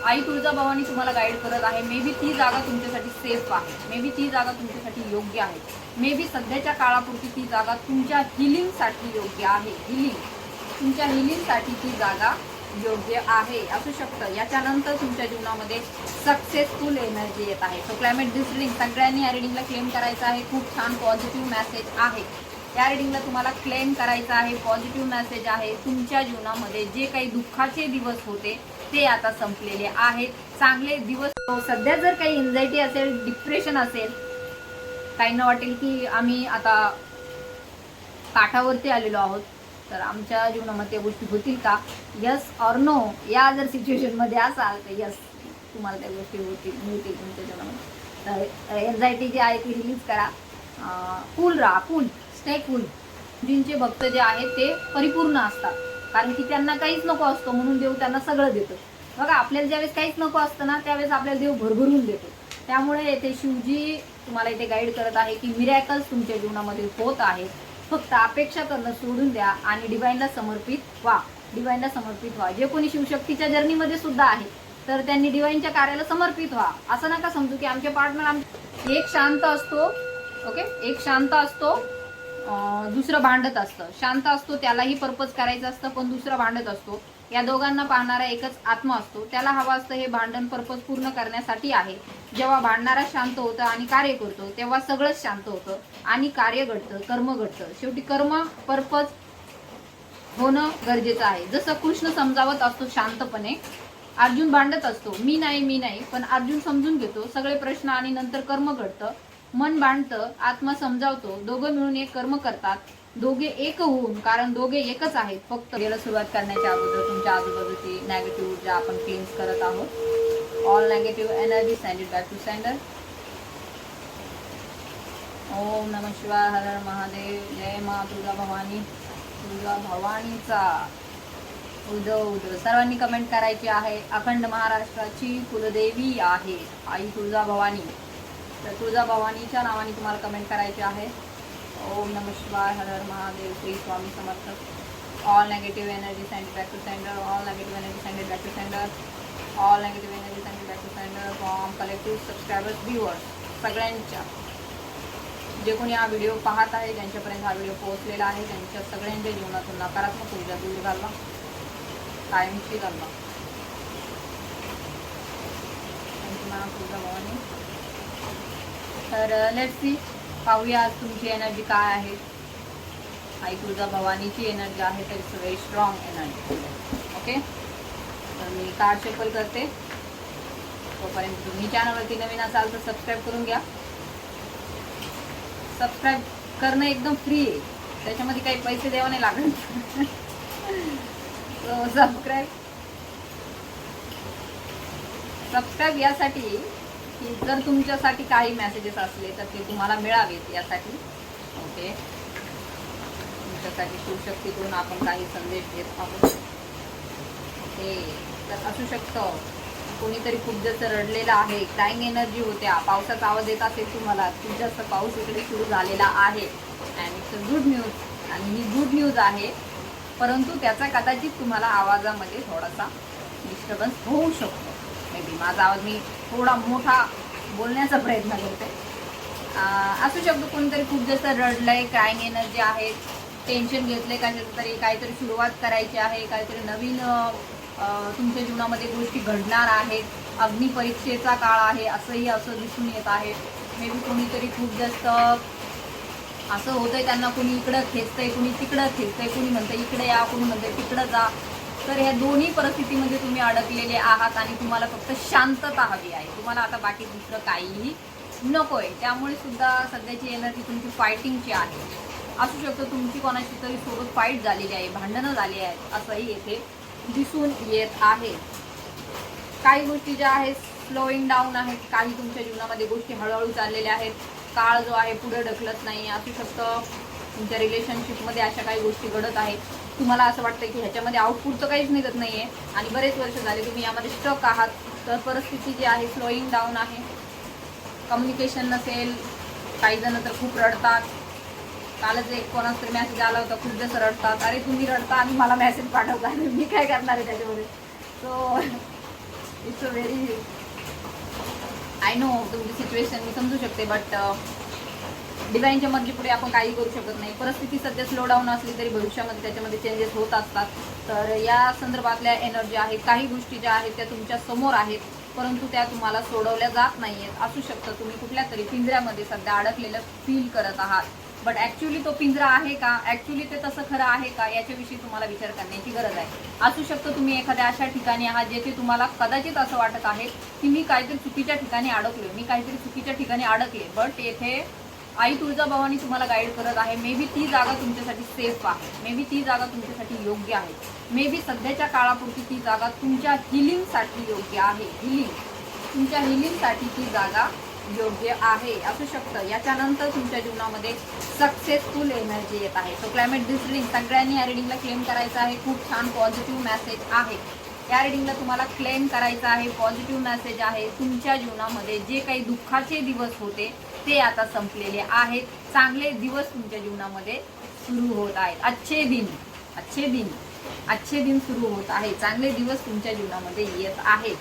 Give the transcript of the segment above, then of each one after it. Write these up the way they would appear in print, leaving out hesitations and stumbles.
आई तुळजाभवानी तुम्हाला गाईड करत आहे. मे बी ती जागा तुमच्यासाठी सेफ आहे, मे बी ती जागा तुमच्यासाठी योग्य आहे, मे बी सध्याच्या काळापुरती ती जागा तुमच्या हिलिंगसाठी योग्य आहे. तुमच्या हिलिंगसाठी ती जागा योग्य आहे असू शकतं. याच्यानंतर तुमच्या जीवनामध्ये सक्सेसफुल एनर्जी येत आहे. सो क्लायमेट दिस रिडिंग सगळ्यांनी या रिडिंगला क्लेम करायचं आहे. खूप छान पॉझिटिव्ह मेसेज आहे या रिडिंगला, तुम्हाला क्लेम करायचं आहे. पॉझिटिव्ह मेसेज आहे. तुमच्या जीवनामध्ये जे काही दुःखाचे दिवस होते ते आता संपलेले आहेत. चांगले दिवस. सध्या जर काही एन्झायटी असेल, डिप्रेशन असेल, काहींना वाटेल की आम्ही आता काठावरती आलेलो आहोत, तर आमच्या जीवनामध्ये गोष्टी होतील का? Yes or no. या जर सिच्युएशनमध्ये असाल तर यस, तुम्हाला त्या गोष्टी मिळतील तुमच्या जीवनामध्ये. तर एन्झायटी जी आहे ती रिलीज करा. कूल राहा, कूल, स्टे कूल. जिंचे भक्त जे आहेत ते परिपूर्ण असतात, कारण की त्यांना काहीच नको असतो म्हणून देव त्यांना सगळं देतो. बघा, आपल्याला ज्यावेळेस काहीच नको असतं ना, त्यावेळेस आपल्याला देव भरभरून देतो. त्यामुळे येथे शिवजी तुम्हाला इथे गाईड करत आहे की मिरॅकल्स तुमच्या जीवनामध्ये होत आहेत. फक्त अपेक्षा करणं सोडून द्या आणि डिवाइनला समर्पित व्हा. डिवाइनला समर्पित व्हा. जे कोणी शिवशक्तीच्या जर्नीमध्ये सुद्धा आहे तर त्यांनी डिवाइनच्या कार्याला समर्पित व्हा. असं नका समजू की आमचे पार्टनर एक शांत असतो, ओके, एक शांत असतो, दुसरं भांडत असतं. शांत असतो त्यालाही पर्पज करायचं असतं, पण दुसरं भांडत असतो. या दोघांना पाहणारा एकच आत्मा असतो. त्याला हवा असतं हे भांडण पर्पज पूर्ण करण्यासाठी आहे. जेव्हा भांडणारा शांत होतं आणि कार्य करतो तेव्हा सगळंच शांत होतं आणि कार्य घडतं, कर्म घडतं. शेवटी कर्म पर्पज होणं गरजेचं आहे. जसं कृष्ण समजावत असतो शांतपणे, अर्जुन भांडत असतो, मी नाही, पण अर्जुन समजून घेतो सगळे प्रश्न आणि नंतर कर्म घडतं. मन भांडतं, आत्मा समजावतो, दोघं मिळून एक कर्म करतात. दोघे एक होऊन, कारण दोघे एकच आहेत. फक्त याला सुरुवात करण्याच्या अगोदर तुमच्या आजूबाजूची नेगेटिव्ह ऊर्जा आपण क्लीन्स करत आहोत. All negative energy send it back to sender. ओम नमः शिवाय. हर हर महादेव. जय मा तुळजाभवानी. तुळजाभवानीचा उदो. सर्वांनी कमेंट करायची आहे. अखंड महाराष्ट्राची कुलदेवी आहे आई तुळजाभवानी. तर तुळजाभवानीच्या नावाने तुम्हाला कमेंट करायचे आहे. ओम नमः शिवाय. हर हर Mahadev. Shri Swami Samarth. All negative energy send back to sender. All negative energy send back to sender. All negative energy send back to sender from collective subscribers, viewers सगळ्यांच्या. जे कोणी हा व्हिडिओ पाहत आहे, ज्यांच्यापर्यंत हा व्हिडिओ पोहोचलेला आहे, त्यांच्या सगळ्यांच्या जीवनातून नकारात्मक ऊर्जा दूर घालवा, कायमची घालवा. तुळजाभवानी. तर लेट्स सी, पाहूया आज तुमची एनर्जी काय आहे. आई तुळजाभवानीची एनर्जी आहे तर it's very strong energy. Okay, तर मी कार्ड शेफल करते. तोपर्यंत तुम्ही चॅनलवरती नवीन असाल तर सबस्क्राईब करून घ्या. सबस्क्राईब करणं एकदम फ्री आहे, त्याच्यामध्ये काही पैसे द्यावे नाही लागत. सो सबस्क्राईब यासाठी की जर तुमच्यासाठी काही मेसेजेस असले तर ते तुम्हाला मिळावेत यासाठी. ओके, तुमच्यासाठी शिवशक्तीकडून आपण काही संदेश देत आहोत. ओके, तर असू शकतं कोणीतरी खूप जास्त रडलेलं आहे, क्राईंग एनर्जी होत्या, पावसाचा आवाज येत असेल तुम्हाला, खूप जास्त पाऊस इकडे सुरू झालेला आहे अँड इट्स गुड न्यूज. आणि ही गुड न्यूज आहे, परंतु त्याचा कदाचित तुम्हाला आवाजामध्ये थोडासा डिस्टर्बन्स होऊ शकतो. मे बी माझा आवाज मी थोडा मोठा बोलण्याचा प्रयत्न करते. असू शकतो कोणीतरी खूप जास्त रडलंय, क्राईंग एनर्जी आहे, टेन्शन घेतलंय कशाचं तरी, काहीतरी सुरुवात करायची आहे, काहीतरी नवीन तुमच्या जीवनामध्ये गोष्टी घडणार आहेत. अग्निपरीक्षेचा काळ आहे असं दिसून येत आहे. मे बी कोणीतरी खूप जास्त असं होतंय, त्यांना कोणी इकडं खेचतंय, कोणी तिकडं खेचतंय, कोणी म्हणतंय इकडे या, कोणी म्हणतंय तिकडं जा. तर ह्या दोन्ही परिस्थितीमध्ये तुम्ही अडकलेले आहात आणि तुम्हाला फक्त शांतता हवी आहे. तुम्हाला आता बाकी दुसरं काहीही नको आहे. त्यामुळे सुद्धा सध्याची एनर्जी तुमची फायटिंगची आहे. असू शकतं तुमची कोणाची तरी सोबत फाईट झालेली आहे, भांडणं झाली आहेत, असंही येथे दिसून येत आहे. काही गोष्टी ज्या आहेत स्लोईंग डाऊन आहेत, काही तुमच्या जीवनामध्ये गोष्टी हळूहळू चाललेल्या आहेत. काळ जो आहे पुढे ढकलत नाही. असू शकतं तुमच्या रिलेशनशिपमध्ये अशा काही गोष्टी घडत आहेत. तुम्हाला असं वाटतं की ह्याच्यामध्ये आउटपुटचं काहीच निघत नाही आहे आणि बरेच वर्ष झाले तुम्ही यामध्ये स्टक आहात. तर परिस्थिती जी आहे स्लोईंग डाऊन आहे. कम्युनिकेशन नसेल, काही जण तर खूप रडतात. कालच एक कोणाचा तरी मेसेज आला होता, खूप जास्त रडतात. अरे तुम्ही रडता आणि मला मेसेज पाठवता, मी काय करणार आहे त्याच्यामध्ये. So it's a very, I know तुमची सिच्युएशन मी समजू शकते, बट डिवाइनच्या मर्जीपुढे आपण काही करू शकत नाही. परिस्थिती सध्या स्लो डाऊन असली तरी भविष्यामध्ये त्याच्यामध्ये चेंजेस होत असतात. तर या संदर्भातल्या एनर्जी आहेत, काही गोष्टी ज्या आहेत त्या तुमच्या समोर आहेत, परंतु त्या तुम्हाला सोडवल्या जात नाहीयेत. असू शकतं तुम्ही कुठल्या तरी पिंजऱ्यामध्ये सध्या अडकलेलं फील करत आहात, बट ॲक्च्युली तो पिंजरा आहे का, ॲक्च्युली ते तसं खरं आहे का, याच्याविषयी तुम्हाला विचार करण्याची गरज आहे. असू शकतं तुम्ही एखाद्या अशा ठिकाणी आहात जेथे तुम्हाला कदाचित असं वाटत आहे की मी काहीतरी चुकीच्या ठिकाणी अडकलोय, मी काहीतरी चुकीच्या ठिकाणी अडकले, बट येथे आई तुळजाभवानी तुम्हाला गाईड करत आहे. मे बी ती जागा तुमच्यासाठी सेफ आहे, मे बी ती जागा तुमच्यासाठी योग्य आहे, मे बी सध्याच्या काळापुरती ती जागा तुमच्या हिलिंगसाठी योग्य आहे. तुमच्या हिलिंगसाठी ती जागा योग्य आहे. असू शकतं याच्यानंतर तुमच्या जीवनामध्ये सक्सेसफुल एनर्जी येत आहे. सो क्लायमेट दिस रीडिंग सगळ्यांनी या रिडिंगला क्लेम करायचं आहे. खूप छान पॉझिटिव्ह मेसेज आहे या रिडिंगला, तुम्हाला क्लेम करायचं आहे. पॉझिटिव्ह मेसेज आहे. तुमच्या जीवनामध्ये जे काही दुःखाचे दिवस होते ते आता संपलेले आहेत. चांगले दिवस तुमच्या जीवनामध्ये सुरू होत आहेत. अच्छे दिन सुरू होत आहे. चांगले दिवस तुमच्या जीवनामध्ये येत आहेत.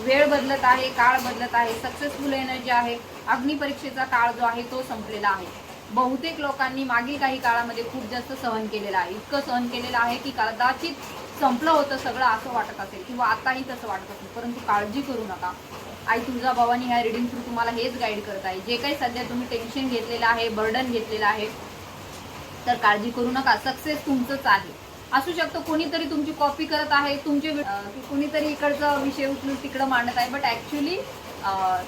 वेळ बदलत आहे, काळ बदलत आहे. सक्सेसफुल एनर्जी आहे. अग्निपरीक्षेचा काळ जो आहे तो संपलेला आहे. बहुतेक लोकांनी मागील काही काळामध्ये खूप जास्त सहन केलेलं आहे. इतकं सहन केलेलं आहे की कदाचित संपलं होतं सगळं असं वाटत असेल किंवा आताही तसं वाटत असेल, परंतु काळजी करू नका. आई तुळजाभवानी ह्या रिडिंग थ्रू तुम्हाला हेच गाईड करत आहे. जे काही सध्या तुम्ही टेन्शन घेतलेलं आहे, बर्डन घेतलेलं आहे, तर काळजी करू नका. सक्सेस तुमचंच आहे. असू शकतं कोणीतरी तुमची कॉपी करत आहे, तुमचे कोणीतरी इकडचा विषय उचलून तिकडं मांडत आहे, बट ॲक्च्युली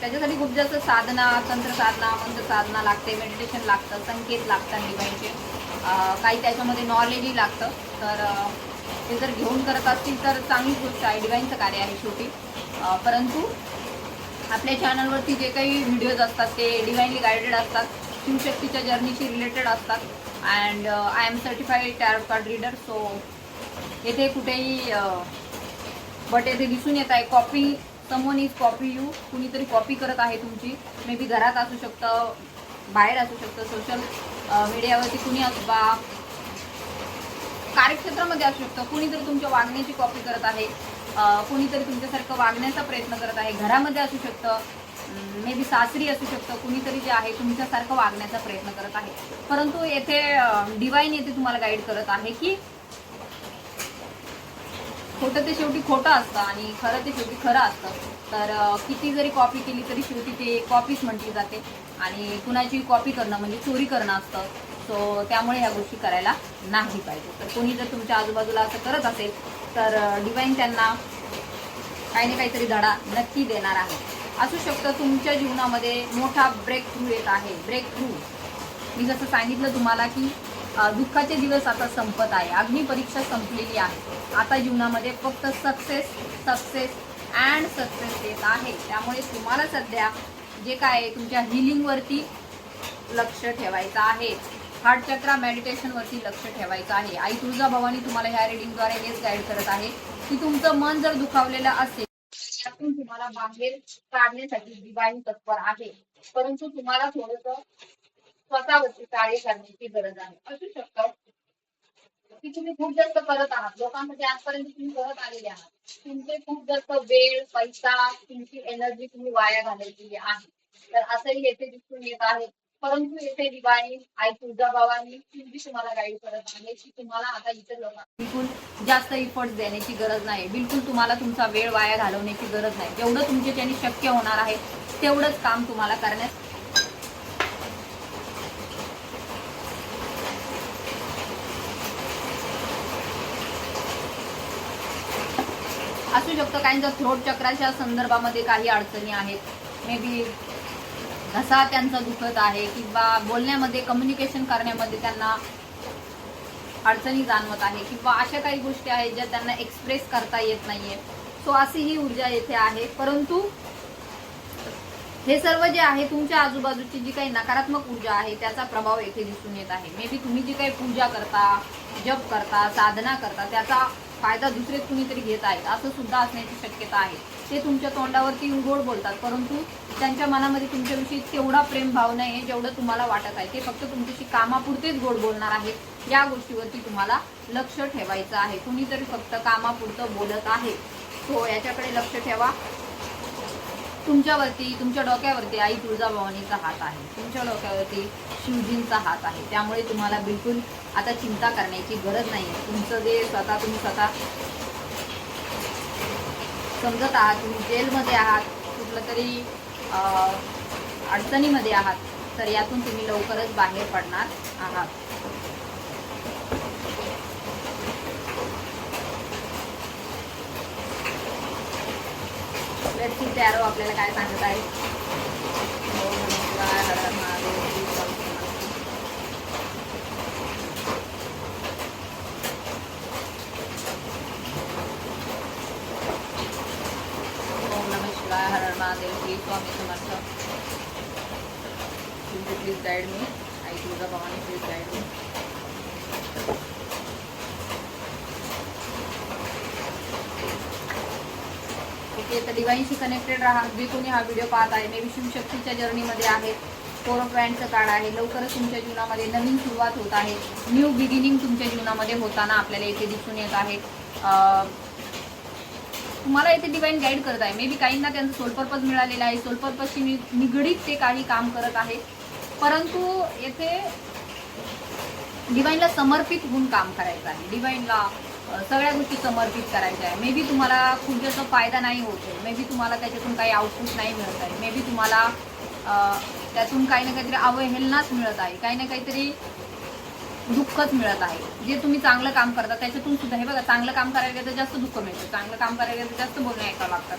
त्याच्यासाठी खूप जास्त साधना, तंत्र साधना, मंत्र साधना लागते, मेडिटेशन लागतं, संकेत लागतात डिवाइनचे, काही त्याच्यामध्ये नॉलेजही लागतं. तर ते जर घेऊन करत असतील तर चांगलीच गोष्ट आहे. डिवाइनचं कार्य आहे शेवटी. परंतु आपल्या चॅनलवरती जे काही व्हिडिओज असतात ते डिवाइनली गायडेड असतात, शिवशक्तीच्या जर्नीशी रिलेटेड असतात. And I am certified tarot card reader. So येथे कुठेही बट येथे दिसून येत आहे copy, someone is copy you. कुणीतरी कॉपी करत आहे तुमची. मे बी घरात असू शकतं, बाहेर असू शकतं, सोशल मीडियावरती कुणी असू, कार्यक्षेत्रामध्ये असू शकतं. कुणीतरी तुमच्या वागण्याची कॉपी करत आहे, कुणीतरी तुमच्यासारखं वागण्याचा प्रयत्न करत आहे. घरामध्ये असू शकतं, मे बी सासरी असू शकतं, कुणीतरी जे आहे तुमच्यासारखं वागण्याचा प्रयत्न करत आहे. परंतु येथे डिवाइन येथे तुम्हाला गाईड करत आहे की खोटं ते शेवटी खोटं असतं आणि खरं ते शेवटी खरं असतं. तर किती जरी कॉपी केली तरी शेवटी ते कॉपीच म्हटली जाते आणि कुणाची कॉपी करणं म्हणजे चोरी करणं असतं. सो त्यामुळे ह्या गोष्टी करायला नाही पाहिजे. तर कोणी जर तुमच्या आजूबाजूला असं करत असेल तर डिवाइन त्यांना काही ना काहीतरी धडा नक्की देणार आहे. असू शकतं तुमच्या जीवनामध्ये मोठा ब्रेक थ्रू येत आहे. ब्रेक थ्रू मी जसं सांगितलं तुम्हाला की दुःखाचे दिवस आता संपत आहे, अग्निपरीक्षा संपलेली आहे. आता जीवनामध्ये फक्त सक्सेस येत आहे. त्यामुळे तुम्हाला सध्या जे काय आहे तुमच्या हिलिंगवरती लक्ष ठेवायचं आहे. हार्ट चक्रा मेडिटेशनवरती लक्ष ठेवायचं आहे. आई तुळजाभवानी तुम्हाला ह्या रिडिंगद्वारे हेच गाईड करत आहे की तुमचं मन जर दुखावलेलं असेल त्यातून तुम्हाला बाहेर काढण्यासाठी डिवाइन तत्पर आहे. परंतु तुम्हाला थोडंसं स्वतःवरती कार्य करण्याची गरज आहे. असू शकतं की तुम्ही खूप जास्त करत आहात, लोकांसाठी आजपर्यंत तुम्ही करत आलेले आहात. तुमचे खूप जास्त वेळ, पैसा, तुमची एनर्जी तुम्ही वाया घालवलेली आहे. तर असंही येथे दिसून येत आहे. परंतु येथे डिवाइन आई तुळजाभवानी तुम्हाला गाईड करत आहे की तुम्हाला आता इतर लोकांना बिलकुल जास्त इफर्ट्स देण्याची गरज नाही. बिलकुल तुम्हाला तुमचा वेळ वाया घालवण्याची गरज नाही. जेवढं तुमच्याच्याने शक्य होणार आहे तेवढंच काम तुम्हाला करण्यास असू शकतं. काहींचा थ्रोट चक्राच्या संदर्भामध्ये काही अडचणी आहेत. मे बी घसा त्यांचा दुखत आहे किंवा बोलण्यामध्ये, कम्युनिकेशन करण्यामध्ये त्यांना अडचणी जाणवत आहे किंवा अशा काही गोष्टी आहेत ज्या त्यांना एक्सप्रेस करता येत नाहीये. सो अशी ही ऊर्जा येथे आहे. परंतु हे सर्व जे आहे तुमच्या आजूबाजूची जी काही नकारात्मक ऊर्जा आहे त्याचा प्रभाव येथे दिसून येत आहे. मे बी तुम्ही जी काही पूजा करता, जप करता, साधना करता त्याचा फायदा दुसरे कुणीतरी घेत आहेत असं सुद्धा असण्याची शक्यता आहे. ते तुमच्या तोंडावरती गोड बोलतात परंतु त्यांच्या मनामध्ये तुमच्याविषयी तेवढा प्रेमभाव नाही आहे जेवढं तुम्हाला वाटत आहे. ते फक्त तुमच्याशी कामापुरतेच गोड बोलणार आहेत. या गोष्टीवरती तुम्हाला लक्ष ठेवायचं आहे. कुणीतरी फक्त कामापुरतं बोलत आहे. हो, याच्याकडे लक्ष ठेवा. तुमच्यावरती, तुमच्या डोक्यावरती आई तुळजाभवानीचा हात आहे, तुमच्या डोक्यावरती शिवजींचा हात आहे. त्यामुळे तुम्हाला बिलकुल आता चिंता करण्याची गरज नाही आहे. तुमचं जे तुम्ही स्वतः समजत आहात, तुम्ही जेलमध्ये आहात, कुठलं तरी अडचणीमध्ये आहात, तर यातून तुम्ही लवकरच बाहेर पडणार आहात. लेट्स सी टॅरो आपल्याला काय सांगत आहे. ओम नमः शिवाय, हर हर महादेव, श्री स्वामी समर्थ. ओम नमः शिवाय, हर हर Mahadev, Shri Swami Samarth. Please guide me. आई Tuljabhavani please guide me. Okay, तर डिवाइनशी कनेक्टेड राहा. जे कोणी हा व्हिडिओ पाहत आहे, मे बी शिवशक्तीच्या जर्नीमध्ये आहे. 4 ऑफ वँडचं कार्ड आहे. लवकरच तुमच्या जीवनामध्ये नवीन सुरुवात होत आहे. न्यू बिगिनिंग तुमच्या जीवनामध्ये होताना आपल्याला इथे दिसून येत आहे. तुम्हाला इथे डिवाइन गाईड करत आहे. मे बी काहींना त्यांचं सोल पर्पज मिळालेलं आहे. सोल पर्पजशी निगडीत ते काही काम करत आहे, परंतु येथे डिवाइनला समर्पित होऊन काम करायचं आहे. डिवाइनला सगळ्या गोष्टी समर्पित करायच्या आहे. मे बी तुम्हाला खूप जास्त फायदा नाही होतो, मे बी तुम्हाला त्याच्यातून काही आउटपुट नाही मिळत आहे, मे बी तुम्हाला त्यातून काही ना काहीतरी अवहेलनाच मिळत आहे, काही ना काहीतरी दुःखच मिळत आहे. जे तुम्ही चांगलं काम करता त्याच्यातून सुद्धा, हे बघा, चांगलं काम करायला गेलं तर जास्त दुःख मिळतं, चांगलं काम करायला गेलं तर जास्त बोलणे ऐकावं लागतात.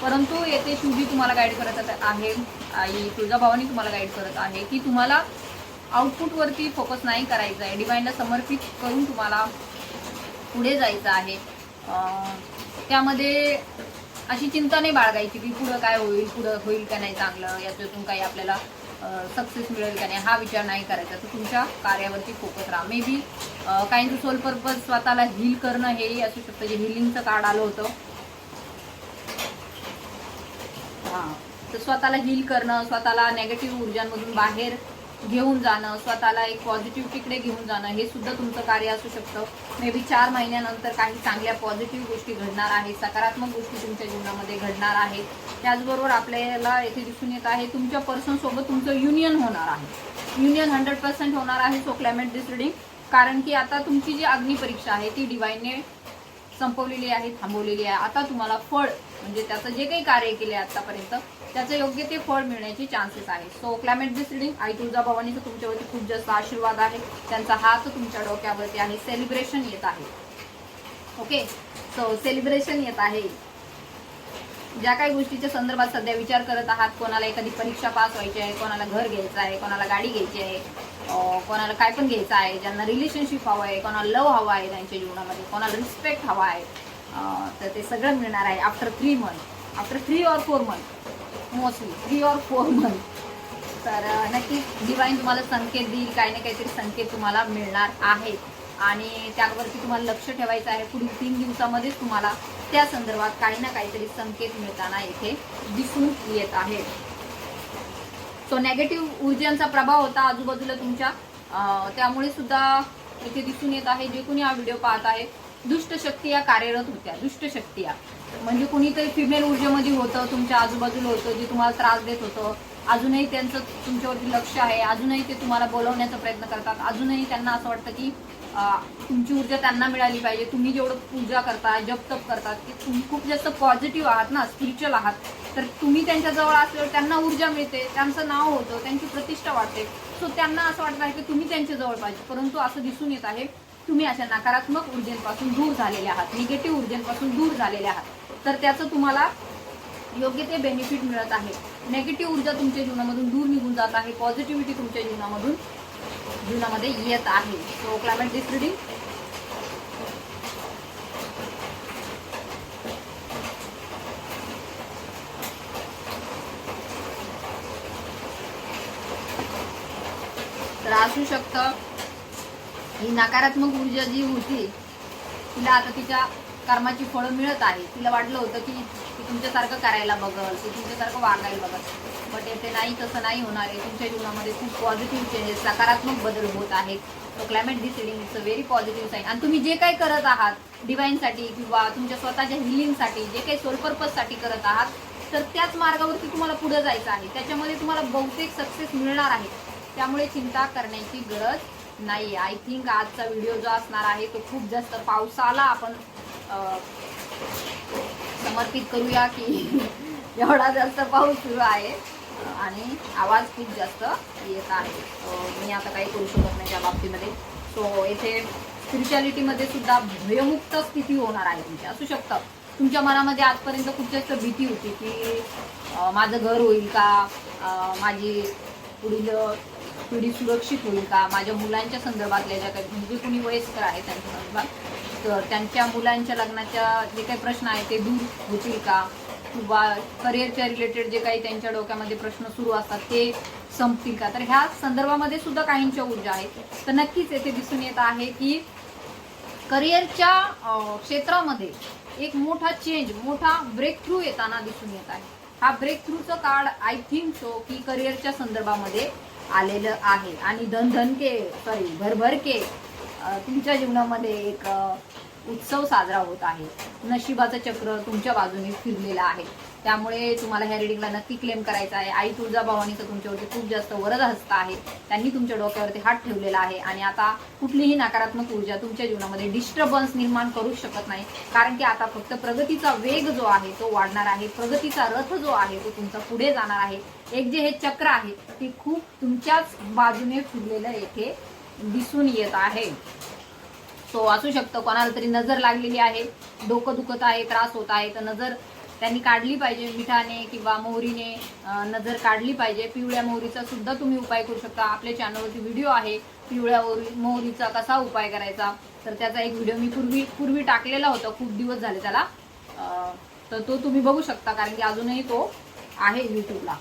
परंतु येथे शिवजी तुम्हाला गाईड करत आहे, आई तुळजाभवानी तुम्हाला गाईड करत आहे की तुम्हाला आउटपुटवरती फोकस नाही करायचं आहे. डिवाइनला समर्पित करून तुम्हाला पुढे जायचं आहे. त्यामध्ये अशी चिंता नाही बाळगायची की पुढं काय होईल, पुढं होईल का नाही चांगलं, याच्यातून काही आपल्याला सक्सेस मिळेल का नाही, हा विचार नाही करायचा. तर तुमच्या कार्यावरती फोकस राहा. मे बी काहींचं सोल पर्पज स्वतःला हील करणं हेही असू शकतं, जे हिलिंगचं कार्ड आलं होतं. हां, तर स्वतःला हील करणं, स्वतःला नेगेटिव्ह ऊर्जांमधून बाहेर घेऊन जाणं, स्वतःला एक पॉझिटिव्हिटीकडे घेऊन जाणं, हे सुद्धा तुमचं कार्य असू शकतं. मे बी 4 महिन्यानंतर काही चांगल्या पॉझिटिव्ह गोष्टी घडणार आहेत, सकारात्मक गोष्टी तुमच्या जीवनामध्ये घडणार आहेत. त्याचबरोबर आपल्याला येथे दिसून येत आहे तुमच्या पर्सनसोबत तुमचं युनियन होणार आहे. युनियन 100% होणार आहे. सो क्लायमेट दिस रीडिंग, कारण की आता तुमची जी अग्निपरीक्षा आहे ती डिवाइनने संपवलेली आहे, थांबवलेली आहे. आता तुम्हाला फळ, म्हणजे त्याचं जे काही कार्य केले आतापर्यंत त्याचं योग्य ते फळ मिळण्याचे चान्सेस आहे. सो क्लायमेट दिस रीडिंग, आई तुळजाभवानीचा तुमच्यावरती खूप जास्त आशीर्वाद आहे. त्यांचा हात तुमच्या डोक्यावरती आहे. सेलिब्रेशन येत आहे. ओके, सो सेलिब्रेशन येत आहे. ज्या काही गोष्टीच्या संदर्भात सध्या विचार करत आहात, कोणाला एखादी परीक्षा पास व्हायची आहे, कोणाला घर घ्यायचं आहे, कोणाला गाडी घ्यायची आहे, कोणाला काय पण घ्यायचं आहे, ज्यांना रिलेशनशिप हवं आहे, कोणाला लव हवा आहे त्यांच्या जीवनामध्ये, कोणाला रिस्पेक्ट हवा आहे, तर ते सगळं मिळणार आहे after 3 month, after 3 or 4 month, mostly 3 or 4 month. तर नक्कीच डिवाइन तुम्हाला संकेत देईल, काही ना काहीतरी संकेत तुम्हाला मिळणार आहेत आणि त्यावरती तुम्हाला लक्ष ठेवायचं आहे. पुढील 3 दिवसामध्येच तुम्हाला त्या संदर्भात काही ना काहीतरी संकेत मिळताना इथे दिसून येत आहे. सो नेगेटिव्ह ऊर्जांचा प्रभाव होता आजूबाजूला तुमच्या, त्यामुळे सुद्धा इथे दिसून येत आहे. जे कोणी हा व्हिडिओ पाहत आहे, दुष्ट शक्ती या कार्यरत होत्या. दुष्ट शक्ती म्हणजे कोणीतरी फिमेल ऊर्जेमध्ये होतं, तुमच्या आजूबाजूला होतं, जे तुम्हाला त्रास देत होतं. अजूनही त्यांचं तुमच्यावरती लक्ष आहे, अजूनही ते तुम्हाला बोलवण्याचा प्रयत्न करतात, अजूनही त्यांना असं वाटतं की तुमची ऊर्जा त्यांना मिळाली पाहिजे. तुम्ही जेवढं पूजा करता, जप तप करतात, की तुम्ही खूप जास्त पॉझिटिव्ह आहात ना, स्पिरिच्युअल आहात, तर तुम्ही त्यांच्याजवळ असल्यावर त्यांना ऊर्जा मिळते, त्यांचं नाव होतं, त्यांची प्रतिष्ठा वाढते. सो त्यांना असं वाटतं आहे की तुम्ही त्यांच्याजवळ पाहिजे. परंतु असं दिसून येत आहे तुम्ही अशा नकारात्मक ऊर्जेपासून दूर झालेले आहात, निगेटिव्ह ऊर्जेपासून दूर झालेले आहात. तर त्याचं तुम्हाला योग्य ते बेनिफिट मिळत आहे. नेगेटिव्ह ऊर्जा तुमच्या जीवनामधून दूर निघून जात आहे, पॉझिटिव्हिटी तुमच्या जीवनामध्ये येत आहे. सो क्लायमेट दिस रीडिंग, तर असू शकतं ही नकारात्मक ऊर्जा जी होती तिला आता तिच्या कर्माची फळं मिळत आहे. तिला वाटलं होतं की ती तुमच्यासारखं करायला बघल, ती तुमच्यासारखं वागायला बघल, बट येथे नाही, तसं नाही होणार आहे. तुमच्या जीवनामध्ये खूप पॉझिटिव्ह चेंजेस, सकारात्मक बदल होत आहेत. So climate deciding it's a very positive sign. आणि तुम्ही जे काही करत आहात डिवाईनसाठी किंवा तुमच्या स्वतःच्या हिलिंगसाठी, जे काही सोल पर्पजसाठी करत आहात, तर त्याच मार्गावरती तुम्हाला पुढे जायचं आहे. त्याच्यामध्ये तुम्हाला बहुतेक सक्सेस मिळणार आहे. त्यामुळे चिंता करण्याची गरज नाही. आय थिंक आजचा व्हिडिओ जो असणार आहे तो खूप जास्त पावसाला आपण समर्पित करूया की एवढा जास्त पाऊस सुरू आहे आणि आवाज खूप जास्त येत आहे. मी आता काही करू शकत नाही त्या बाबतीमध्ये. सो येथे स्पिरिच्युअलिटीमध्ये सुद्धा भयमुक्त स्थिती होणार आहे तुमची. असू शकतं तुमच्या मनामध्ये आजपर्यंत खूप जास्त भीती होती की माझं घर होईल का, माझी पुढील पिढी सुरक्षित होईल का, माझ्या मुलांच्या संदर्भातल्या ज्या काही म्हणजे कोणी वयस्कर आहे त्यांच्या संदर्भात, तर त्यांच्या मुलांच्या लग्नाच्या जे काही प्रश्न आहेत ते दूर होतील का, किंवा करिअरच्या रिलेटेड जे काही त्यांच्या डोक्यामध्ये प्रश्न सुरू असतात ते संपतील का. तर ह्या संदर्भामध्ये सुद्धा काहींच्या ऊर्जा आहेत. तर नक्कीच येथे दिसून येत आहे की करिअरच्या क्षेत्रामध्ये एक मोठा चेंज, मोठा ब्रेक थ्रू येताना दिसून येत आहे. हा ब्रेक थ्रूचं कार्ड आय थिंक सो की करिअरच्या संदर्भामध्ये आलेलं आहे. आणि भरभर के तुमच्या जीवनामध्ये एक उत्सव साजरा होत आहे. नशिबाचं चक्र तुमच्या बाजूने फिरलेलं आहे. त्यामुळे तुम्हाला ह्या रिडिंगला नक्की क्लेम करायचं आहे. आई तुळजाभवानीचं तुमच्यावरती खूप जास्त वरद हस्त आहे. त्यांनी तुमच्या डोक्यावरती हात ठेवलेला आहे आणि आता कुठलीही नकारात्मक ऊर्जा तुमच्या जीवनामध्ये डिस्टर्बन्स निर्माण करू शकत नाही. कारण की आता फक्त प्रगतीचा वेग जो आहे तो वाढणार आहे. प्रगतीचा रथ जो आहे तो तुमचा पुढे जाणार आहे. एक जे हे चक्र आहे ते खूप तुमच्याच बाजूने फिरलेलं येथे दिसून येत आहे. सो असू शकतं कोणाला तरी नजर लागलेली आहे, डोकं दुखत आहे, त्रास होत आहे, तर नजर त्यांनी काढली पाहिजे. मिठाने किंवा मोहरीने नजर काढली पाहिजे. पिवळ्या मोहरीचा सुद्धा तुम्ही उपाय करू शकता. आपल्या चॅनलवरती व्हिडिओ आहे पिवळ्या मोहरीचा कसा उपाय करायचा, तर त्याचा एक व्हिडिओ मी पूर्वी टाकलेला होता, खूप दिवस झाले त्याला, तर तो तुम्ही बघू शकता कारण की अजूनही तो आहे यूट्यूबला.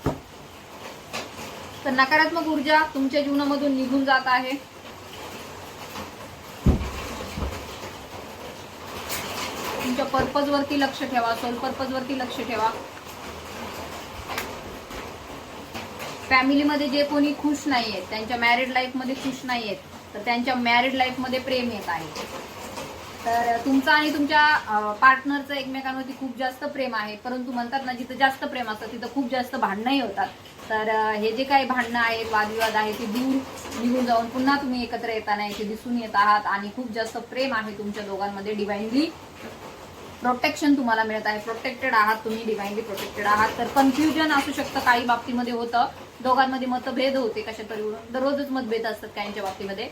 तर नकारात्मक ऊर्जा तुमच्या जीवनामधून निघून जात आहे. तुमच्या पर्पज वरती लक्ष ठेवा, सोल पर्पज वरती लक्ष ठेवा. फॅमिलीमध्ये जे कोणी खुश नाहीयेत, त्यांच्या मॅरिड लाईफ मध्ये खुश नाहीयेत, तर त्यांच्या मॅरिड लाईफ मध्ये प्रेम येत आहे. तर तुमचं आणि तुमच्या पार्टनरचं एकमेकांवरती खूप जास्त प्रेम आहे. परंतु म्हणतात ना, जिथं जास्त प्रेम असतं तिथं खूप जास्त भांडणंही होतात. तर हे जे काही भांडणं आहेत, वादविवाद आहे, ते दूर निघून जाऊन पुन्हा तुम्ही एकत्र येताना इथे दिसून येत आहात आणि खूप जास्त प्रेम आहे तुमच्या दोघांमध्ये. डिवाइनली प्रोटेक्शन तुम्हाला मिळत आहे. प्रोटेक्टेड आहात तुम्ही, डिवाइनली प्रोटेक्टेड आहात. तर कन्फ्युजन असू शकतं, काही बाबतीमध्ये होतं, दोघांमध्ये मतभेद होते कशा तरी, दररोजच मतभेद असतात काहींच्या बाबतीमध्ये.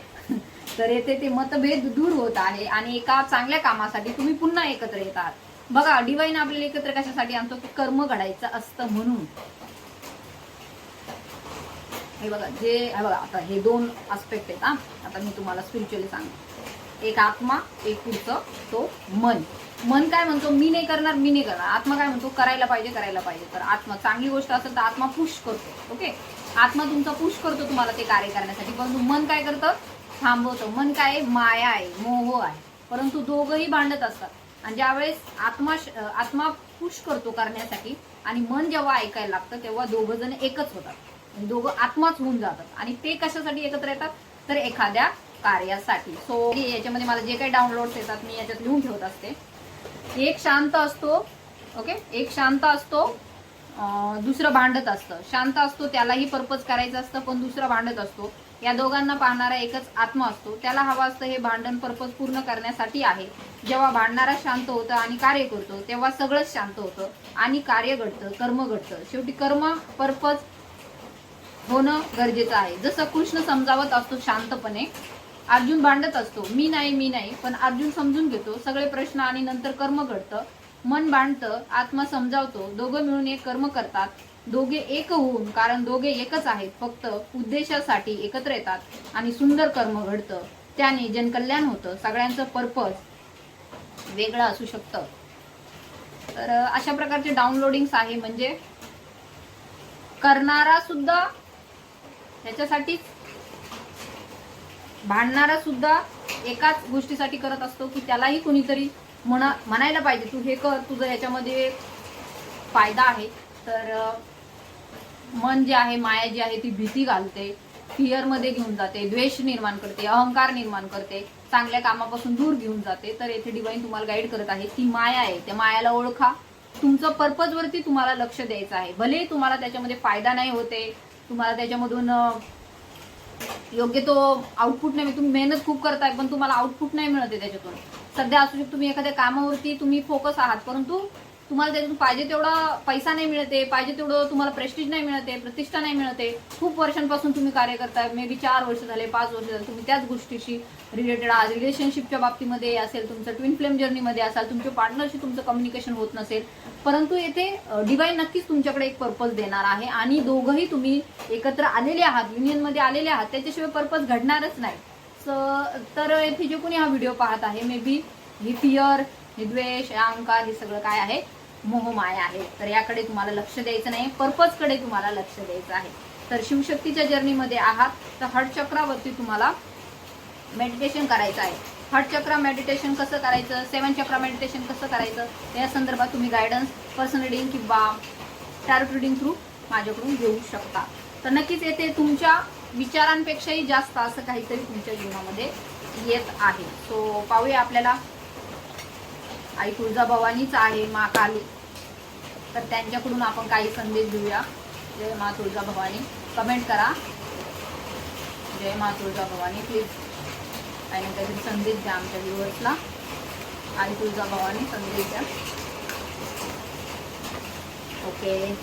तर येथे ते मतभेद दूर होत आहे आणि एका चांगल्या कामासाठी तुम्ही पुन्हा एकत्र येत आहात. बघा, डिवाइन आपल्याला एकत्र कशासाठी आणतो की कर्म घडायचं असतं म्हणून. हे बघा आता हे दोन आस्पेक्ट आहेत. आता मी तुम्हाला स्पिरिच्युअली सांगते. एक आत्मा, एक पुढचं तो मन. मन काय म्हणतो, मी नाही करणार. आत्मा काय म्हणतो, करायला पाहिजे. तर आत्मा चांगली गोष्ट असेल तर आत्मा पुश करतो. ओके, आत्मा तुमचा पुश करतो तुम्हाला ते कार्य करण्यासाठी. परंतु मन काय करतं, थांबवतं. मन काय, माया आहे, मोह आहे. परंतु दोघंही भांडत असतात. आणि ज्यावेळेस आत्मा पुश करतो करण्यासाठी आणि मन जेव्हा ऐकायला लागतं तेव्हा दोघं जण एकच होतात. दोघं आत्माच होऊन जातात. आणि ते कशासाठी एकत्र येतात, तर एखाद्या कार्यासाठी. सो याच्यामध्ये मला जे काही डाउनलोड्स येतात मी याच्यात लिहून ठेवत असते. एक शांत असतो, ओके, एक शांत असतो, दुसरं भांडत असतं. शांत असतो त्यालाही पर्पज करायचं असतं, पण दुसरा भांडत असतो. या दोघांना पाहणारा एकच आत्मा असतो. त्याला हवा असतं हे भांडण पर्पज पूर्ण करण्यासाठी आहे. जेव्हा भांडणारा शांत होतं आणि कार्य करतो तेव्हा सगळंच शांत होतं आणि कार्य घडतं, कर्म घडतं. शेवटी कर्म पर्पज होणं गरजेचं आहे. जसं कृष्ण समजावत असतो शांतपणे, अर्जुन भांडत असतो, मी नाही, पण अर्जुन समजून घेतो सगळे प्रश्न आणि नंतर कर्म घडतं. मन भांडतं, आत्मा समजावतो, दोघं मिळून एक कर्म करतात. दोघे एक होऊन, कारण दोघे एकच आहेत, फक्त उद्देशासाठी एकत्र येतात आणि सुंदर कर्म घडतं. त्याने जनकल्याण होतं. सगळ्यांचं पर्पज वेगळं असू शकतं. तर अशा प्रकारचे डाउनलोडिंग्स आहे. म्हणजे करणारा सुद्धा ह्याच्यासाठीच, भांडणारा सुद्धा एकाच गोष्टीसाठी करत असतो की त्यालाही कोणीतरी म्हणायला पाहिजे तू हे कर, तुझं ह्याच्यामध्ये फायदा आहे. तर मन जे आहे, माया जी आहे ती भीती घालते. फिअरमध्ये घेऊन जाते, द्वेष निर्माण करते, अहंकार निर्माण करते, चांगल्या कामापासून दूर घेऊन जाते. तर येथे डिवाइन तुम्हाला गाईड करत आहे. ती माया आहे, त्या मायाला ओळखा. तुमचं पर्पज वरती तुम्हाला लक्ष द्यायचं आहे. भले तुम्हाला त्याच्यामध्ये फायदा नाही होते, तुम्हाला त्याच्यामधून योग्य तो आउटपुट नाही, तुम्ही मेहनत खूप करताय पण तुम्हाला आउटपुट नाही मिळते त्याच्यातून. सध्या असू शकतो तुम्ही एखाद्या कामावरती तुम्ही फोकस आहात, परंतु तुम्हाला त्यातून पाहिजे तेवढा पैसा नाही मिळते, पाहिजे तेवढं तुम्हाला प्रेस्टिज नाही मिळते, प्रतिष्ठा नाही मिळते. खूप वर्षांपासून तुम्ही कार्य करताय, मे बी 4 वर्ष झाले, 5 वर्ष झाले, तुम्ही त्याच गोष्टीशी रिलेटेड आहात. रिलेशनशिपच्या बाबतीमध्ये असेल, तुमचं ट्विन फ्लेम जर्नीमध्ये असाल, तुमच्या पार्टनरशी तुमचं कम्युनिकेशन होत नसेल, परंतु येथे डिवाइन नक्कीच तुमच्याकडे एक पर्पज देणार आहे. आणि दोघंही तुम्ही एकत्र आलेले आहात, युनियनमध्ये आलेले आहात, त्याच्याशिवाय पर्पज घडणारच नाही. तर येथे जे कोणी हा व्हिडिओ पाहत आहे, मे बी ही फिअर, हे द्वेष, अहंकार, हे सगळं काय आहे, मोहमाया आहे. तर याकडे तुम्हाला लक्ष द्यायचं नाही, पर्पजकडे तुम्हाला लक्ष द्यायचं आहे. तर शिवशक्तीच्या जर्नीमध्ये आहात तर हार्ट चक्रावरती तुम्हाला मेडिटेशन करायचं आहे. हार्ट चक्र मेडिटेशन कसं करायचं, 7 चक्र मेडिटेशन कसं करायचं, या संदर्भात तुम्ही गायडन्स पर्सनल रीडिंग किंवा टॅरोट रीडिंग थ्रू माझ्याकडून घेऊ शकता. तर नक्कीच येथे तुमच्या विचारांपेक्षाही जास्त असं काहीतरी तुमच्या जीवनामध्ये येत आहे. सो पाहूया, आपल्याला आई तुळजाभवानीच आहे, मा काली, तर त्यांच्याकडून आपण काही संदेश घेऊया. जय मा तुळजाभवानी. कमेंट करा जय मा तुळजाभवानी प्लीज, आणि काहीतरी संदेश द्या आमच्या व्ह्युअर्सला. आई तुळजाभवानी संदेश द्या. Okay,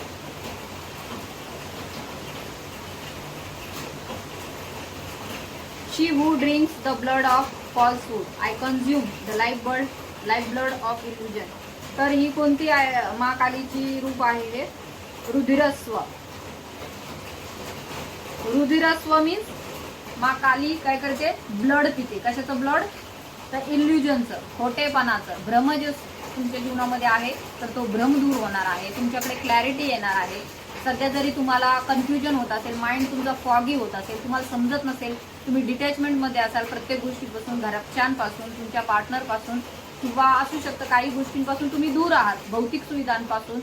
she who drinks the blood of falsehood, I consume the life blood of illusion. तर ही कोणती आहे, मा कालीची रूप आहे हे रुधिरस्व. रुधिरस्व मीन्स मा काली काय करते, ब्लड पिते. कशाचं ब्लड, तर इल्युजनचं, खोटेपणाचं. भ्रम जे तुमच्या जीवनामध्ये आहे तर तो भ्रम दूर होणार आहे, तुमच्याकडे क्लॅरिटी येणार आहे. सध्या जरी तुम्हाला कन्फ्युजन होत असेल, माइंड तुमचा फॉगी होत असेल, तुम्हाला समजत नसेल, तुम्ही डिटॅचमेंटमध्ये असाल प्रत्येक गोष्टीपासून, घरच्यांपासून, तुमच्या पार्टनरपासून, किंवा असू शकतं काही गोष्टींपासून तुम्ही दूर आहात, भौतिक सुविधांपासून,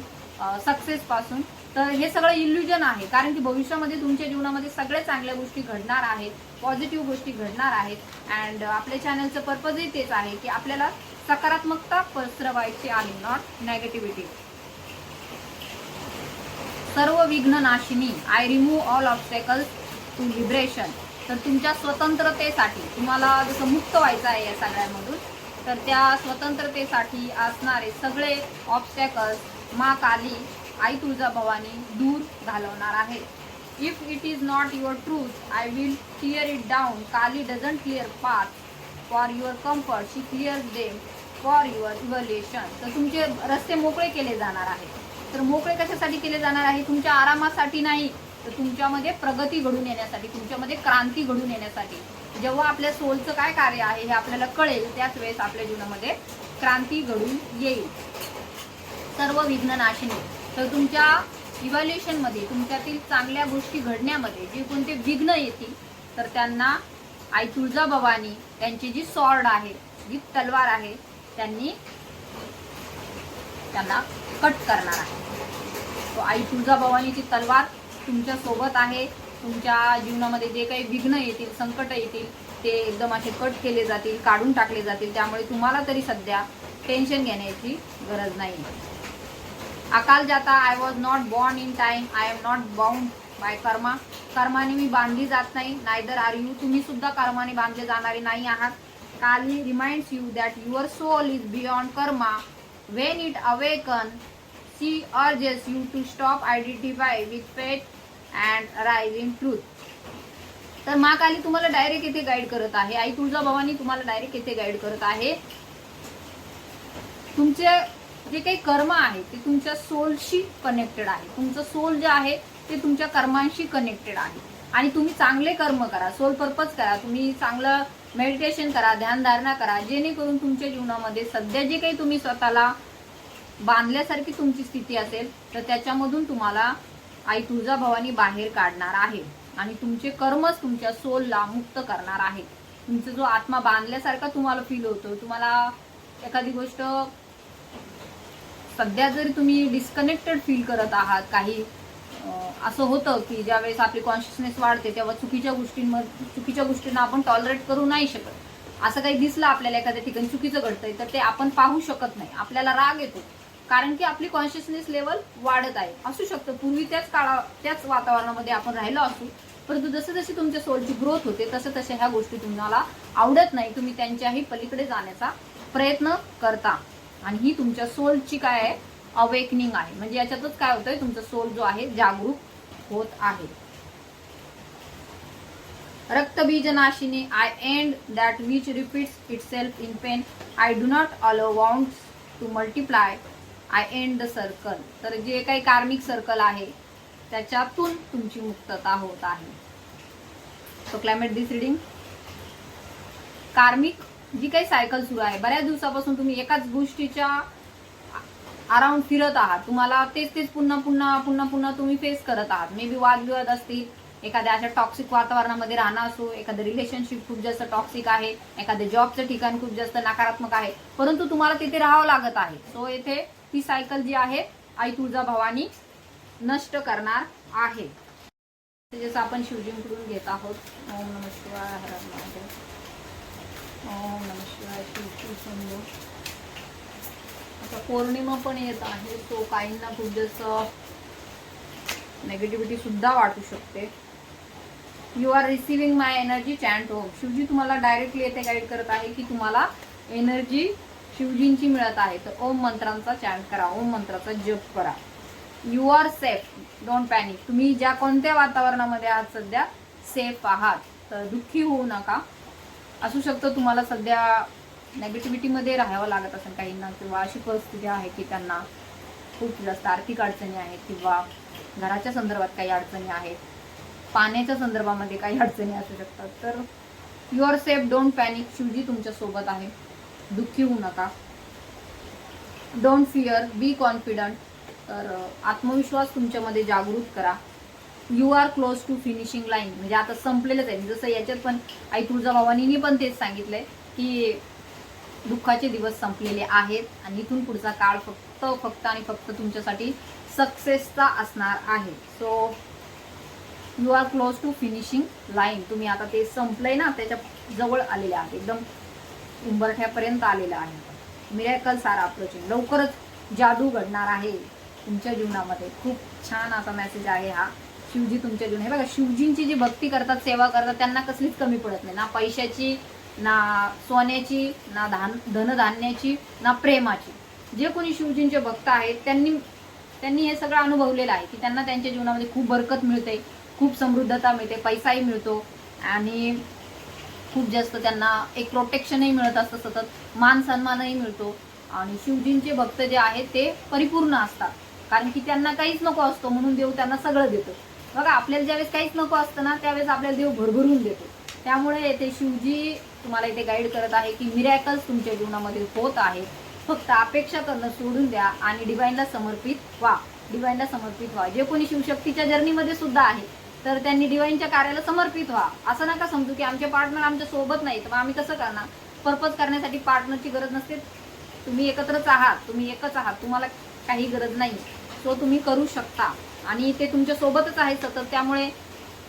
सक्सेसपासून, तर हे सगळं इल्युजन आहे. कारण की भविष्यामध्ये तुमच्या जीवनामध्ये सगळ्या चांगल्या गोष्टी घडणार आहेत, पॉझिटिव्ह गोष्टी घडणार आहेत. अँड आपल्या चॅनलचं पर्पजही तेच आहे की आपल्याला सकारात्मकता पसरवायची आहे, नॉट नेगेटिव्हिटी. सर्व विघ्न नाशिनी, I remove all obstacles to liberation. तर तुमच्या स्वतंत्रतेसाठी तुम्हाला जसं मुक्त व्हायचं आहे या सगळ्यांमधून, तर त्या स्वतंत्रतेसाठी असणारे सगळे ऑब्स्टॅकल्स मा काली, आई तुळजाभवानी दूर घालवणार आहे. If it is not your truth, I will tear it down. Kali doesn't clear path for your comfort, she clears them for your evolution. तर तुमचे रस्ते मोकळे केले जाणार आहेत. तर मोकळे कशासाठी केले जाणार आहे, तुमच्या आरामासाठी नाही, तर तुमच्यामध्ये प्रगती घडून येण्यासाठी, तुमच्यामध्ये क्रांती घडून येण्यासाठी. जेव्हा आपल्या सोलचं काय कार्य आहे हे आपल्याला कळेल, त्याच वेळेस आपल्या जीवनामध्ये क्रांती घडून येईल. सर्व विघ्न नाशिनी. तर तुमच्या इव्हॅल्युएशनमध्ये, तुमच्यातील चांगल्या गोष्टी घडण्यामध्ये जे कोणते विघ्न येतील, तर त्यांना आई तुळजाभवानी त्यांची जी सॉर्ड आहे, जी तलवार आहे, त्यांना कट करणार आहे. तो आई तुळजाभवानीची तलवार तुमच्या सोबत आहे. तुमच्या जीवनामध्ये जे काही विघ्न येतील, संकट येतील, ते एकदम असे कट केले जातील, काढून टाकले जातील. त्यामुळे तुम्हाला तरी सध्या टेन्शन घेण्याची गरज नाही. अकाल जाता, I was not born in time, I am not bound by karma. कर्माने मी बांधली जात नाही, नायदर आर यू. तुम्ही सुद्धा कर्माने बांधले जाणारे नाही आहात. Kali reminds you that your soul is beyond karma. When it awakens, she urges you to stop identify with fate and rise in truth. तर मा काली तुम्हाला डायरेक्ट येथे गाईड करत आहे, आई तुळजाभवानी तुम्हाला डायरेक्ट येथे गाईड करत आहे. तुमचे जे काही कर्म आहे ते तुमच्या सोलशी कनेक्टेड आहे. तुमचं सोल जे आहे ते तुमच्या कर्मांशी कनेक्टेड आहे. आणि तुम्ही चांगले कर्म करा, सोल पर्पज करा, तुम्ही चांगलं मेडिटेशन करा, ध्यानधारणा करा, जेणेकरून तुमच्या जीवनामध्ये सध्या जे काही तुम्ही स्वतःला बांधल्यासारखी तुमची स्थिती असेल तर त्याच्यामधून तुम्हाला आई तुळजाभवानी बाहेर काढणार आहे. आणि तुमचे कर्मच तुमच्या सोलला मुक्त करणार आहे. तुमचा जो आत्मा बांधल्यासारखा तुम्हाला फील होतो, तुम्हाला एखादी गोष्ट सध्या जरी तुम्ही डिस्कनेक्टेड फील करत आहात, काही असं होतं की ज्यावेळेस आपली कॉन्शियसनेस वाढते तेव्हा चुकीच्या गोष्टींना आपण टॉलरेट करू नाही शकत. असं काही दिसलं आपल्याला एखाद्या ठिकाणी चुकीचं घडतंय तर ते आपण पाहू शकत नाही, आपल्याला राग येतो, कारण की आपली कॉन्शियसनेस लेवल वाढत आहे. असू शकतं पूर्वी त्याच वातावरणामध्ये आपण राहिलो असू, परंतु जसं जशी तुमच्या सोलची ग्रोथ होते तसं तशा ह्या गोष्टी तुम्हाला आवडत नाही, तुम्ही त्यांच्याही पलीकडे जाण्याचा प्रयत्न करता. आणि ही तुमच्या सोलची काय आहे, अवेकनिंग आहे. म्हणजे याच्यातच काय होतंय, तुमचा सोल जो आहे जागरूक होत आहे. रक्तबीजनाशिनी, I end that which repeats itself in pain. I do not allow wounds to multiply. I end the circle. तर जे काही कार्मिक सर्कल आहे त्याच्यातून तुमची मुक्तता होत आहे. सो क्लायमेट दिस रिडिंग. कार्मिक जी काही सायकल सुरू आहे, बऱ्याच दिवसापासून तुम्ही एकाच गोष्टीच्या अराउंड फिरत आहात, तुम्हाला तेच पुन्हा पुन्हा तुम्ही फेस करत आहात. मे बी वादविवाद असतील, एखाद्या अशा टॉक्सिक वातावरणामध्ये राहणं असो, एखादं रिलेशनशिप खूप जास्त टॉक्सिक आहे, एखाद्या जॉबचं ठिकाण खूप जास्त नकारात्मक आहे, परंतु तुम्हाला तिथे राहावं लागत आहे. सो येथे ती सायकल जी आहे आई तुळजाभवानी नष्ट करणार आहे. जसं आपण शिवजींकडून घेत आहोत. ओम नमः शिवाय, हर हर महादेव. ओम नमः शिवाय. शिवजी शंभो. आता पौर्णिमा पण येत आहे, तो काहींना खूप जास्त नेगेटिव्हिटी सुद्धा वाटू शकते. You are receiving my energy, chant Om. Shivji तुम्हाला डायरेक्टली येथे गाईड करत आहे की तुम्हाला एनर्जी शिवजींची मिळत आहे, तर ओम मंत्रांचा चॅन्ट करा, ओम मंत्राचा जप करा. You are safe, don't panic. तुम्ही ज्या कोणत्या वातावरणामध्ये आहात सध्या सेफ आहात, तर दुःखी होऊ नका. असू शकतं तुम्हाला सध्या नेगेटिव्हिटीमध्ये राहावं लागत असेल काहींना, किंवा अशी परिस्थिती आहे की त्यांना खूप जास्त आर्थिक अडचणी आहेत, किंवा घराच्या संदर्भात काही अडचणी आहेत, पाण्याच्या संदर्भामध्ये काही अडचणी असू शकतात. तर you are safe, don't panic. Shivji तुमच्या सोबत आहे, दुःखी होऊ नका. Don't fear, be confident. तर आत्मविश्वास तुमच्यामध्ये जागृत करा. You are close to finishing line. म्हणजे आता संपलेलंच आहे. जसं याच्यात पण आई तुळजाभवानींनी पण तेच सांगितलंय की दुःखाचे दिवस संपलेले आहेत आणि इथून पुढचा काळ फक्त आणि फक्त तुमच्यासाठी सक्सेसचा असणार आहे. So you are close to finishing line. तुम्ही आता ते संपलंय ना, त्याच्या जवळ आलेले आहात, एकदम उंबरठ्यापर्यंत आलेलं आहे. Miracles are approaching. लवकरच जादू घडणार आहे तुमच्या जीवनामध्ये. खूप छान असा मेसेज आहे हा. शिवजी तुमच्या जीवन, हे बघा, शिवजींची जी भक्ती करतात, सेवा करतात, त्यांना कसलीच कमी पडत नाही, ना पैशाची, ना सोन्याची, ना धनधान्याची, ना प्रेमाची. जे कोणी शिवजींचे भक्त आहेत त्यांनी हे सगळं अनुभवलेलं आहे की त्यांना त्यांच्या जीवनामध्ये खूप बरकत मिळते, खूप समृद्धता मिळते, पैसाही मिळतो आणि खूप जास्त त्यांना एक प्रोटेक्शनही मिळत असतं, सतत मान सन्मानही मिळतो. आणि शिवजींचे भक्त जे आहेत ते परिपूर्ण असतात, कारण की त्यांना काहीच नको असतो म्हणून देव त्यांना सगळं देतो. बघा, आपल्याला ज्यावेळेस काहीच नको असतं ना, त्यावेळेस आपल्याला देव भरभरून देतो. त्यामुळे येथे शिवजी तुम्हाला इथे गाईड करत आहे की मिरॅकल्स तुमच्या जीवनामध्ये होत आहे. फक्त अपेक्षा करणं सोडून द्या आणि डिवाइनला समर्पित व्हा. डिवाइनला समर्पित व्हा. जे कोणी शिवशक्तीच्या जर्नीमध्ये सुद्धा आहे तर त्यांनी डिवाइनच्या कार्याला समर्पित व्हा. असं नका समजू की आमचे पार्टनर आमच्या सोबत नाही तर आम्ही कसं करणार. पर्पज करण्यासाठी पार्टनरची गरज नसते. तुम्ही एकत्रच आहात, तुम्ही एकच आहात, तुम्हाला काही गरज नाही. सो तुम्ही करू शकता आणि ते तुमच्या सोबतच आहे सतत. त्यामुळे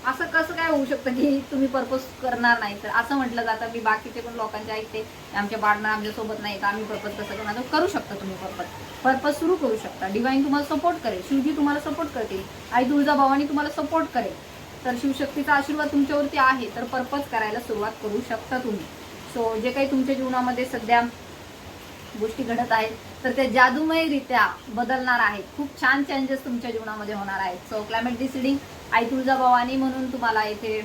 असं कसं काय होऊ शकतं की तुम्ही पर्पज करणार नाही. तर असं म्हटलं जातं, मी बाकीचे पण लोकांचे ऐकते, आमचे पार्टनर आमच्यासोबत नाही तर आम्ही पर्पज कसं करणार. तर करू शकता तुम्ही पर्पज सुरू करू शकता. डिवाइन तुम्हाला सपोर्ट करेल, शिवजी तुम्हाला सपोर्ट करतील, आई तुळजाभवानी तुम्हाला सपोर्ट करेल. तर शिवशक्तीचा आशीर्वाद तुमच्यावरती आहे, तर पर्पज करायला सुरुवात करू शकता तुम्ही. सो जे काही तुमच्या जीवनामध्ये सध्या गोष्टी घडत आहेत तर त्या जादूमयरित्या बदलणार आहेत. खूप छान चेंजेस तुमच्या जीवनामध्ये होणार आहेत. सो क्लायमेट दिस रिडिंग आई तुळजाभवानी म्हणून तुम्हाला इथे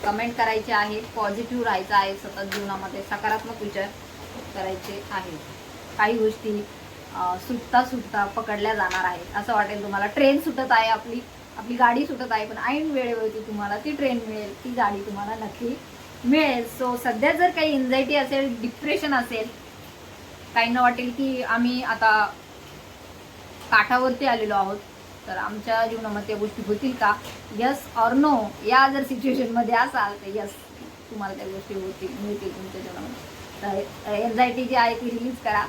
कमेंट करायचे आहे. पॉझिटिव्ह राहायचं आहे, सतत जीवनामध्ये सकारात्मक विचार करायचे आहे. काही गोष्टी सुटता पकडल्या जाणार आहेत. असं वाटेल तुम्हाला ट्रेन सुटत आहे, आपली गाडी सुटत आहे, पण ऐन वेळेवरती तुम्हाला ती ट्रेन मिळेल, ती गाडी तुम्हाला नक्की मिळेल. सो सध्या जर काही एन्झायटी असेल, डिप्रेशन असेल, काहींना वाटेल की आम्ही आता काठावरती आलेलो आहोत तर आमच्या जीवनामध्ये त्या गोष्टी होतील का. Yes or no. या जर सिच्युएशनमध्ये असाल तर यस, तुम्हाला त्या गोष्टी मिळतील तुमच्या जीवनामध्ये. तर एन्झायटी जी आहे ती रिलीज करा.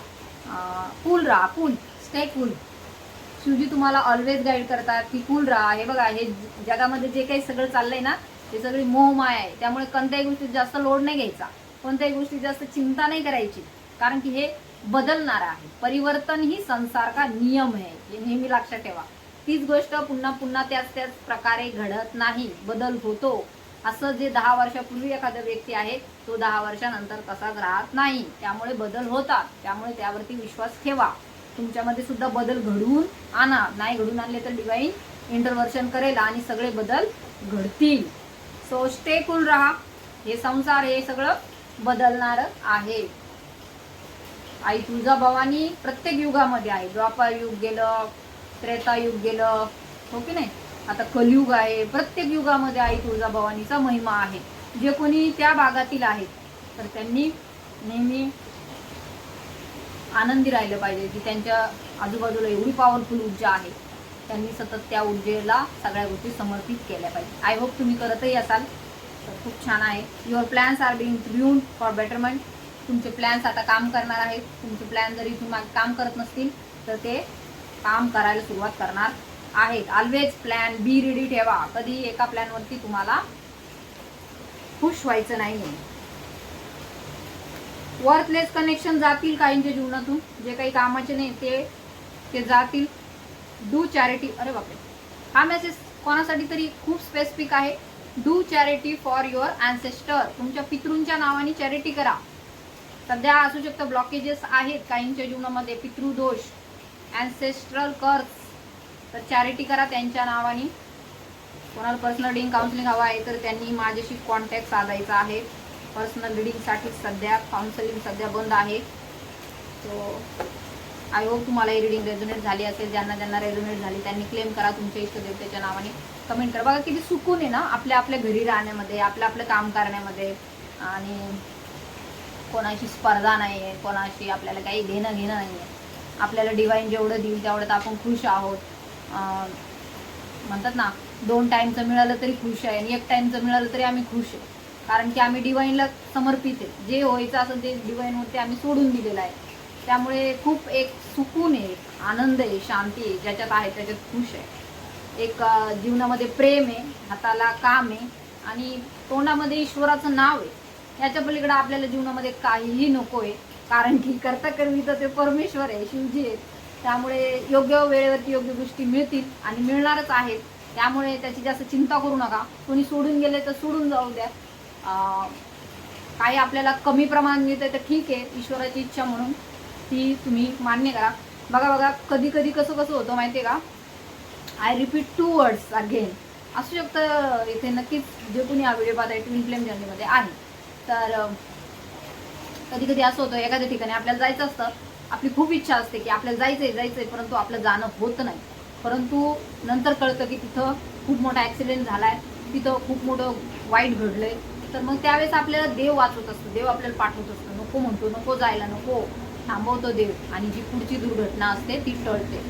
कूल राहा, स्टे कूल. शिवजी तुम्हाला ऑलवेज गाईड करतात की कूल राहा. हे बघा, हे जगामध्ये जे काही सगळं चाललंय ना, ते सगळी मोहमाया आहे. त्यामुळे कोणत्याही गोष्टीत जास्त लोड नाही घ्यायचा, कोणत्याही गोष्टीत जास्त चिंता नाही करायची, कारण की हे बदलणार आहे. परिवर्तन ही संसार का नियम आहे, हे नेहमी लक्षात ठेवा. तीच गोष्ट पुन्हा पुन्हा त्याच प्रकारे घडत नाही, बदल होतो. असं जे 10 वर्षापूर्वी एखादा व्यक्ती आहे तो 10 वर्षानंतर तसाच राहत नाही. त्यामुळे बदल होतात, त्यामुळे त्यावरती विश्वास ठेवा. तुमच्यामध्ये सुद्धा बदल घडवून आणा. नाही घडून आणले तर डिवाइन इंटरव्हर्शन करेल आणि सगळे बदल घडतील. सो स्टे कूल राहा. हे संसार हे सगळं बदलणार आहे. आई तुळजाभवानी प्रत्येक युगामध्ये आहे. द्वापर युग गेलं, त्रेतायुग गेलं, हो की नाही, आता कलियुग आहे. प्रत्येक युगामध्ये आई तुळजाभवानीचा महिमा आहे. जे कोणी त्या भागातील आहेत तर त्यांनी नेहमी आनंदी राहिलं पाहिजे की त्यांच्या आजूबाजूला एवढी पॉवरफुल ऊर्जा आहे. त्यांनी सतत त्या ऊर्जेला सगळ्या गोष्टी समर्पित केल्या पाहिजे. आय होप तुम्ही करतही असाल तर खूप छान आहे. Your plans are being tuned for betterment. तुमचे प्लॅन्स आता काम करणार आहेत. तुमचे प्लॅन जरी तुम्ही काम करत नसतील तर ते काम करायला सुरुवात करणार आहेत. ऑलवेज प्लॅन बी रेडी ठेवा. कधी एका प्लॅनवरती तुम्हाला खुश व्हायचं नाही. वर्थलेस कनेक्शन जातील काहींच्या जीवनातून, जे काही कामाचे नाही ते जातील. Do charity. अरे बापरे, हा मेसेज कोणासाठी तरी खूप स्पेसिफिक आहे. Do charity for your ancestor. तुमच्या पितृंच्या नावाने चॅरिटी करा. सध्या असू शकतं ब्लॉकेजेस आहेत काहींच्या जीवनामध्ये, पितृदोष, अँसेस्ट्रल कर्स, तर चॅरिटी करा त्यांच्या नावाने. कोणाला पर्सनल रिडिंग काउन्सिलिंग हवा आहे तर त्यांनी माझ्याशी कॉन्टॅक्ट साधायचा आहे. पर्सनल रिडिंगसाठी सध्या काउन्सिलिंग सध्या बंद आहे. सो आय होप तुम्हाला ही रिडिंग रेझोनेट झाली असेल. ज्यांना रेझोनेट झाली त्यांनी क्लेम करा तुमच्या इष्टदेवतेच्या नावाने. कमेंट करा. बघा किती सुकून आहे ना आपल्या घरी राहण्यामध्ये, आपलं काम करण्यामध्ये. आणि कोणाशी स्पर्धा नाही आहे, कोणाशी आपल्याला काही घेणं नाही आहे. आपल्याला डिवाइन जेवढं देईल तेवढं आपण खुश आहोत. म्हणतात ना, 2 टाईमचं मिळालं तरी खुश आहे आणि 1 टाईमचं मिळालं तरी आम्ही खुश आहे, कारण की आम्ही डिवाइनला समर्पित आहे. जे व्हायचं असेल ते डिवाइनवरती आम्ही सोडून दिलेलं आहे. त्यामुळे खूप एक सुकून आहे, आनंद आहे, शांती आहे. ज्याच्यात आहे त्याच्यात खुश आहे. एक जीवनामध्ये प्रेम आहे, हाताला काम आहे आणि तोंडामध्ये ईश्वराचं नाव आहे. याच्या पलीकडे आपल्याला जीवनामध्ये काहीही नको आहे, कारण की कर्ता करवी तर ते परमेश्वर आहे, शिवजी आहे. त्यामुळे योग्य वेळेवरती योग्य गोष्टी मिळतील आणि मिळणारच आहेत. त्यामुळे त्याची जास्त चिंता करू नका. कोणी सोडून गेले तर सोडून जाऊ द्या. काही आपल्याला कमी प्रमाणात मिळते तर ठीक आहे, ईश्वराची इच्छा म्हणून ती तुम्ही मान्य करा. बघा कधी कधी कसं होतं माहिती आहे का. I repeat 2 words again. असू शकतं इथे नक्कीच जे कोणी हा व्हिडिओ पाहत आहे ट्विन फ्लेम जर्नीमध्ये आहे, तर कधी असं होतं एखाद्या ठिकाणी आपल्याला जायचं असतं. आपली खूप इच्छा असते की आपल्याला जायचंय, परंतु आपलं जाणं होत नाही. परंतु नंतर कळतं की तिथं खूप मोठा ॲक्सिडेंट झालाय, तिथं खूप मोठं वाईट घडलंय. तर मग त्यावेळेस आपल्याला देव वाचवत असतो, देव आपल्याला पाठवत असतो. नको म्हणतो, नको जायला, नको थांबवतो देव, आणि जी पुढची दुर्घटना असते ती टळते.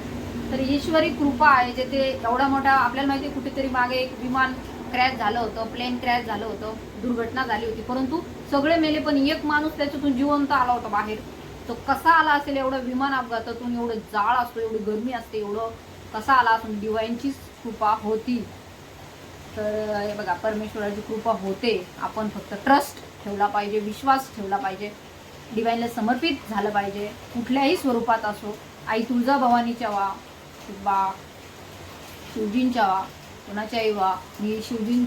तर ईश्वरी कृपा आहे. जे ते एवढा मोठा आपल्याला माहिती, कुठेतरी मागे एक विमान क्रॅश झालं होतं, प्लेन क्रॅश झालं होतं, दुर्घटना झाली होती, परंतु सगळे मेले पण एक माणूस त्याच्यातून जिवंत आला होता बाहेर. तो कसा आला असेल, एवढं विमान अपघातातून, एवढं जाळ असतो, एवढी गरमी असते, एवढं कसा आला असून डिवाइनची कृपा होती. तर हे बघा, परमेश्वराची कृपा होते. आपण फक्त ट्रस्ट ठेवला पाहिजे, विश्वास ठेवला पाहिजे, डिवाइनला समर्पित झालं पाहिजे, कुठल्याही स्वरूपात असो. आई तुळजाभवानीच्या वा किंवा शिवजींच्या वा, कोणाच्याही वा. मी शिवजी,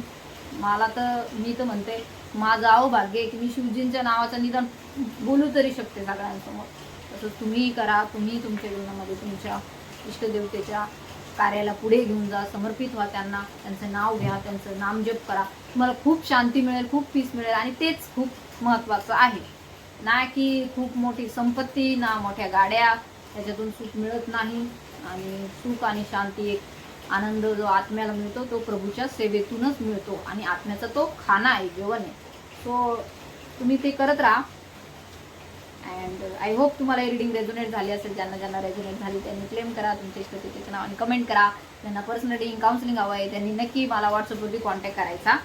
मला तर मी तर म्हणते माझं अवभाग्य आहे की मी शिवजींच्या नावाचं निदान बोलू तरी शकते सगळ्यांसमोर. तसंच तुम्हीही करा. तुम्ही तुमच्या जीवनामध्ये तुमच्या इष्टदेवतेच्या कार्याला पुढे घेऊन जा, समर्पित व्हा त्यांना, त्यांचं नाव घ्या, त्यांचं नामजप करा. तुम्हाला खूप शांती मिळेल, खूप पीस मिळेल, आणि तेच खूप महत्त्वाचं आहे. ना की खूप मोठी संपत्ती, ना मोठ्या गाड्या, त्याच्यातून सुख मिळत नाही. आणि सुख आणि शांती, एक आनंद जो आत्म्याला मिळतो तो प्रभूच्या सेवेतूनच मिळतो, आणि आत्म्याचा तो खाना आहे, जेवण आहे. सो तुम्ही ते करत राहा. अँड आय होप तुम्हाला ही रिडिंग रेझोनेट झाली असेल. ज्यांना रेझोनेट झाली त्यांनी क्लेम करा तुमच्या इष्टदेवतेच्या नावाने, कमेंट करा. ज्यांना पर्सनल रिडिंग काउन्सिलिंग हवं आहे त्यांनी नक्की मला व्हॉट्सअपवरती कॉन्टॅक्ट करायचा